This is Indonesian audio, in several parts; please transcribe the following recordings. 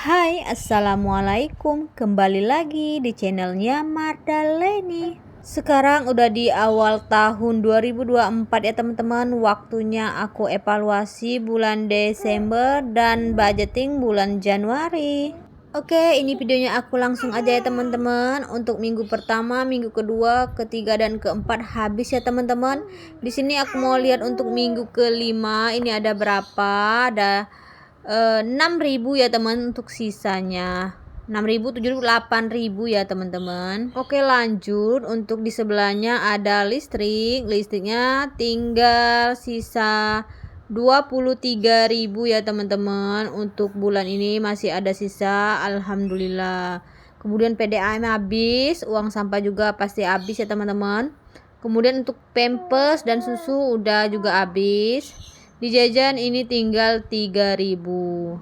Hai, assalamualaikum. Kembali lagi di channelnya Mardaleni. Sekarang udah di awal tahun 2024 ya teman-teman. Waktunya aku evaluasi bulan Desember dan budgeting bulan Januari. Oke, ini videonya aku langsung aja ya teman-teman. Untuk minggu pertama, minggu kedua, ketiga dan keempat habis ya teman-teman. Di sini aku mau lihat untuk minggu kelima ini ada berapa? Ada 6.000 ya teman untuk sisanya. 6.000, 7.000, 8.000 ya teman-teman. Oke, lanjut. Untuk di sebelahnya ada listriknya tinggal sisa 23.000 ya teman-teman. Untuk bulan ini masih ada sisa, alhamdulillah. Kemudian PDAM habis, uang sampah juga pasti habis ya teman-teman. Kemudian untuk pampers dan susu udah juga habis. Di jajan ini tinggal 3.000.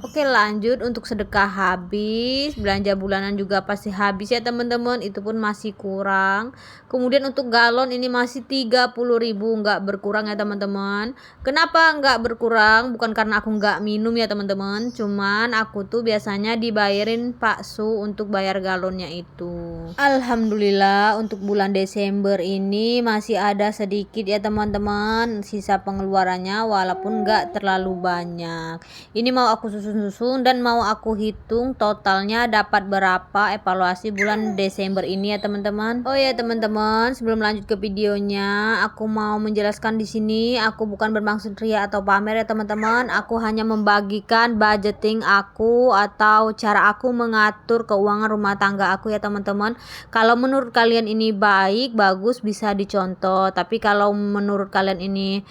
Oke, lanjut. Untuk sedekah habis, belanja bulanan juga pasti habis ya teman-teman, itu pun masih kurang. Kemudian untuk galon ini masih 30.000, nggak berkurang ya teman-teman. Kenapa nggak berkurang? Bukan karena aku nggak minum ya teman-teman, cuman aku tuh biasanya dibayarin Pak Su untuk bayar galonnya itu. Alhamdulillah untuk bulan Desember ini masih ada sedikit ya teman-teman sisa pengeluarannya, walaupun nggak terlalu banyak. Ini mau aku susun-susun dan mau aku hitung totalnya dapat berapa evaluasi bulan Desember ini ya teman-teman. Oh ya teman-teman, sebelum lanjut ke videonya, aku mau menjelaskan di sini aku bukan bermaksud ria atau pamer ya teman-teman. Aku hanya membagikan budgeting aku atau cara aku mengatur keuangan rumah tangga aku ya teman-teman. Kalau menurut kalian ini baik, bagus, bisa dicontoh. Tapi kalau menurut kalian ini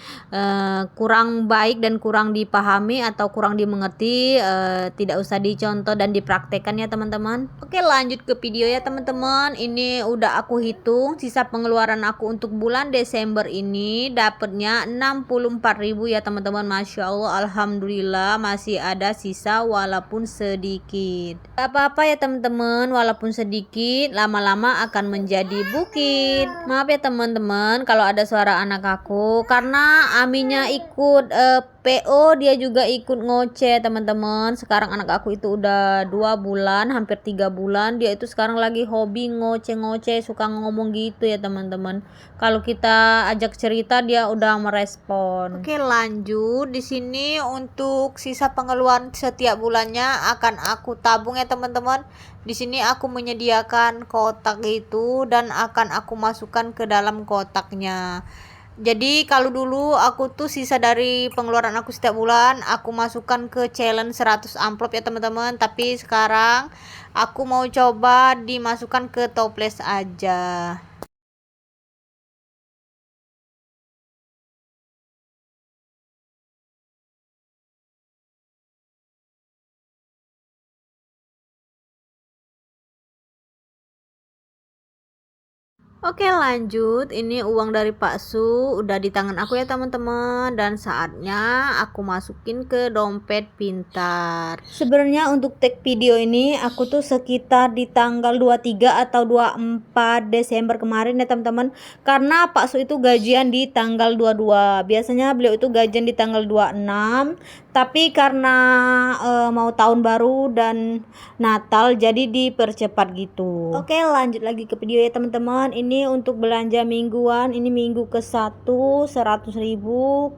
kurang baik dan kurang dipahami atau kurang dimengerti, tidak usah dicontoh dan dipraktekkan ya teman-teman. Oke, lanjut ke video ya teman-teman. Ini udah aku hitung sisa pengeluaran aku untuk bulan Desember ini dapatnya 64.000 ya teman-teman. Masya Allah, alhamdulillah masih ada sisa walaupun sedikit. Gak apa-apa ya teman-teman, walaupun sedikit lama-lama akan menjadi bukit. Maaf ya teman-teman kalau ada suara anak aku, karena Aminya ikut PO, dia juga ikut ngoceh teman-teman. Sekarang anak aku itu udah 2 bulan, hampir 3 bulan. Dia itu sekarang lagi hobi ngoceh-ngoceh, suka ngomong gitu ya teman-teman. Kalau kita ajak cerita dia udah merespon. Oke, lanjut. Di sini untuk sisa pengeluaran setiap bulannya akan aku tabung ya teman-teman. Di sini aku menyediakan kotak itu dan akan aku masukkan ke dalam kotaknya. Jadi kalau dulu aku tuh sisa dari pengeluaran aku setiap bulan aku masukkan ke challenge 100 amplop ya teman-teman. Tapi sekarang aku mau coba dimasukkan ke toples aja. Oke, lanjut. Ini uang dari Pak Su udah di tangan aku ya teman-teman, dan saatnya aku masukin ke dompet pintar. Sebenarnya untuk tag video ini aku tuh sekitar di tanggal 23 atau 24 Desember kemarin ya teman-teman, karena Pak Su itu gajian di tanggal 22. Biasanya beliau itu gajian di tanggal 26, tapi karena mau tahun baru dan Natal jadi dipercepat gitu. Oke, lanjut lagi ke video ya teman-teman. Ini untuk belanja mingguan, ini minggu ke-1 100.000,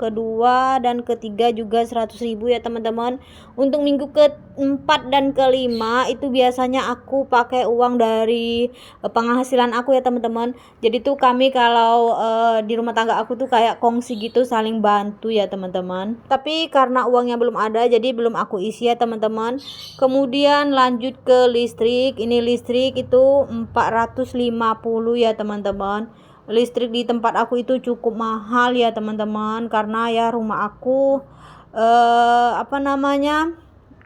kedua dan ketiga juga 100.000 ya teman-teman. Untuk minggu ke-4 dan ke-5 itu biasanya aku pakai uang dari penghasilan aku ya teman-teman. Jadi tuh kami kalau di rumah tangga aku tuh kayak kongsi gitu, saling bantu ya teman-teman. Tapi karena uangnya belum ada jadi belum aku isi ya teman-teman. Kemudian lanjut ke listrik. Ini listrik itu 450 ya teman-teman. Listrik di tempat aku itu cukup mahal ya teman-teman, karena ya rumah aku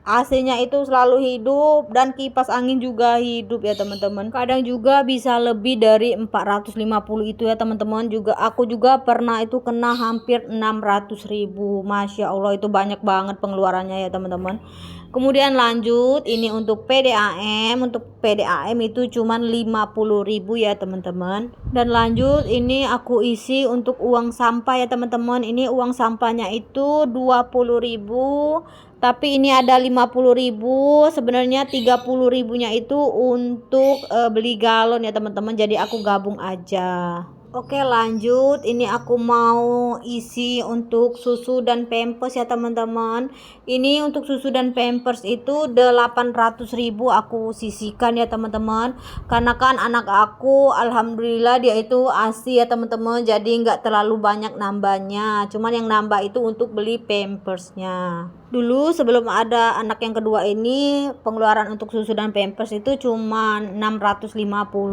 AC-nya itu selalu hidup dan kipas angin juga hidup ya teman-teman. Kadang juga bisa lebih dari 450 itu ya teman-teman. Aku juga pernah itu kena hampir 600.000. Masya Allah, itu banyak banget pengeluarannya ya teman-teman. Kemudian lanjut, ini untuk PDAM. Untuk PDAM itu cuman 50.000 ya teman-teman. Dan lanjut, ini aku isi untuk uang sampah ya teman-teman. Ini uang sampahnya itu 20.000 Tapi ini ada 50.000, sebenarnya 30.000-nya itu untuk beli galon ya teman-teman, jadi aku gabung aja. Oke lanjut, ini aku mau isi untuk susu dan pampers ya teman-teman. Ini untuk susu dan pampers itu 800.000 aku sisihkan ya teman-teman. Karena kan anak aku alhamdulillah dia itu ASI ya teman-teman, jadi nggak terlalu banyak nambahnya. Cuman yang nambah itu untuk beli pampersnya. Dulu sebelum ada anak yang kedua ini, pengeluaran untuk susu dan pampers itu cuma 650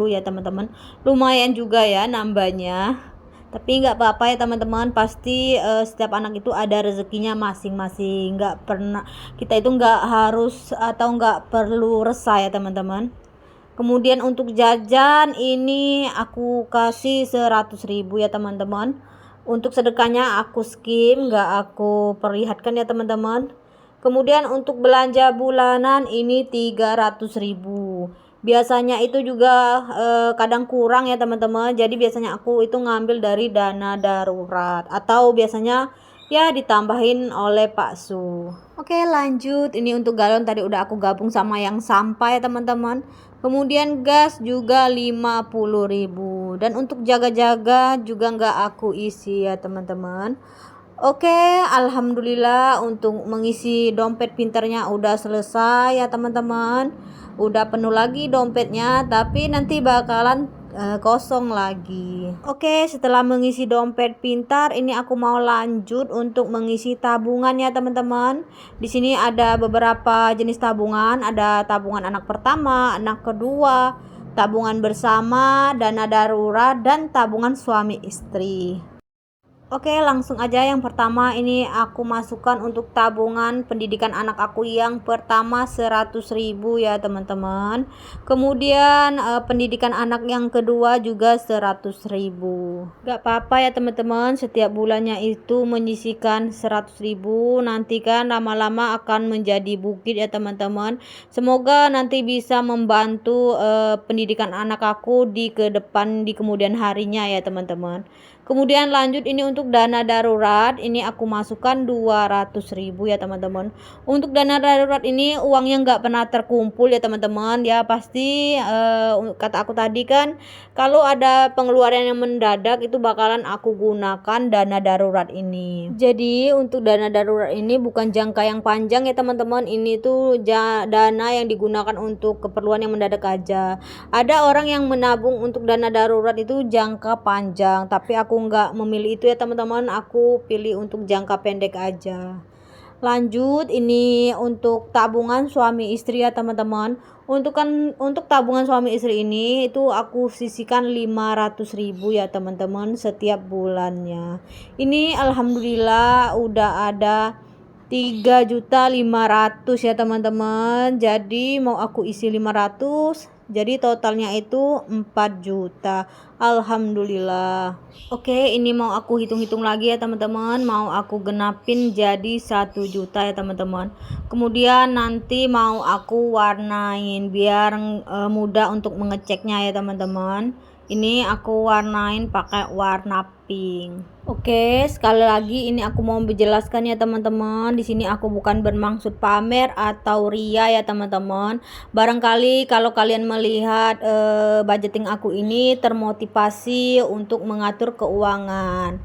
ya teman-teman. Lumayan juga ya nambahnya. Tapi nggak apa-apa ya teman-teman, pasti setiap anak itu ada rezekinya masing-masing. Nggak pernah, kita itu nggak harus atau nggak perlu resah ya teman-teman. Kemudian untuk jajan ini aku kasih 100.000 ya teman-teman. Untuk sedekahnya aku skip, nggak aku perlihatkan ya teman-teman. Kemudian untuk belanja bulanan ini 300.000. Biasanya itu juga kadang kurang ya teman-teman. Jadi biasanya aku itu ngambil dari dana darurat atau biasanya ya ditambahin oleh Pak Su. Oke lanjut, ini untuk galon tadi udah aku gabung sama yang sampah ya teman-teman. Kemudian gas juga 50.000, dan untuk jaga-jaga juga nggak aku isi ya teman-teman. Oke, alhamdulillah untuk mengisi dompet pintarnya udah selesai ya teman-teman. Udah penuh lagi dompetnya, tapi nanti bakalan kosong lagi. Oke, setelah mengisi dompet pintar, ini aku mau lanjut untuk mengisi tabungan ya teman-teman. Di sini ada beberapa jenis tabungan, ada tabungan anak pertama, anak kedua, tabungan bersama, dana darurat, dan tabungan suami istri. Oke, langsung aja yang pertama ini aku masukkan untuk tabungan pendidikan anak aku yang pertama 100.000 ya teman-teman. Kemudian pendidikan anak yang kedua juga 100.000. Gak apa-apa ya teman-teman, setiap bulannya itu menyisihkan 100.000, nanti kan lama-lama akan menjadi bukit ya teman-teman. Semoga nanti bisa membantu pendidikan anak aku di kemudian harinya ya teman-teman. Kemudian lanjut ini untuk dana darurat, ini aku masukkan 200.000 ya teman-teman. Untuk dana darurat ini uangnya nggak pernah terkumpul ya teman-teman. Ya pasti kata aku tadi kan, kalau ada pengeluaran yang mendadak itu bakalan aku gunakan dana darurat ini. Jadi untuk dana darurat ini bukan jangka yang panjang ya teman-teman. Ini tuh dana yang digunakan untuk keperluan yang mendadak aja. Ada orang yang menabung untuk dana darurat itu jangka panjang, tapi aku nggak memilih itu ya teman-teman, aku pilih untuk jangka pendek aja. Lanjut ini untuk tabungan suami istri ya teman-teman. Untuk tabungan suami istri ini itu aku sisihkan 500.000 ya teman-teman setiap bulannya. Ini alhamdulillah udah ada 3.500.000 ya teman-teman. Jadi mau aku isi 500, jadi totalnya itu 4 juta. Alhamdulillah. Oke, ini mau aku hitung-hitung lagi ya teman-teman. Mau aku genapin jadi 1 juta ya teman-teman. Kemudian nanti mau aku warnain biar mudah untuk mengeceknya ya teman-teman. Ini aku warnain pakai warna pink. Oke, sekali lagi ini aku mau menjelaskan ya teman-teman. Di sini aku bukan bermaksud pamer atau ria ya teman-teman. Barangkali kalau kalian melihat budgeting aku ini termotivasi untuk mengatur keuangan.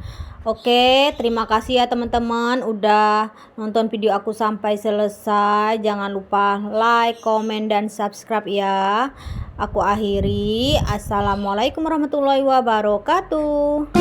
Oke, terima kasih ya teman-teman udah nonton video aku sampai selesai. Jangan lupa like, komen, dan subscribe ya. Aku akhiri. Assalamualaikum warahmatullahi wabarakatuh.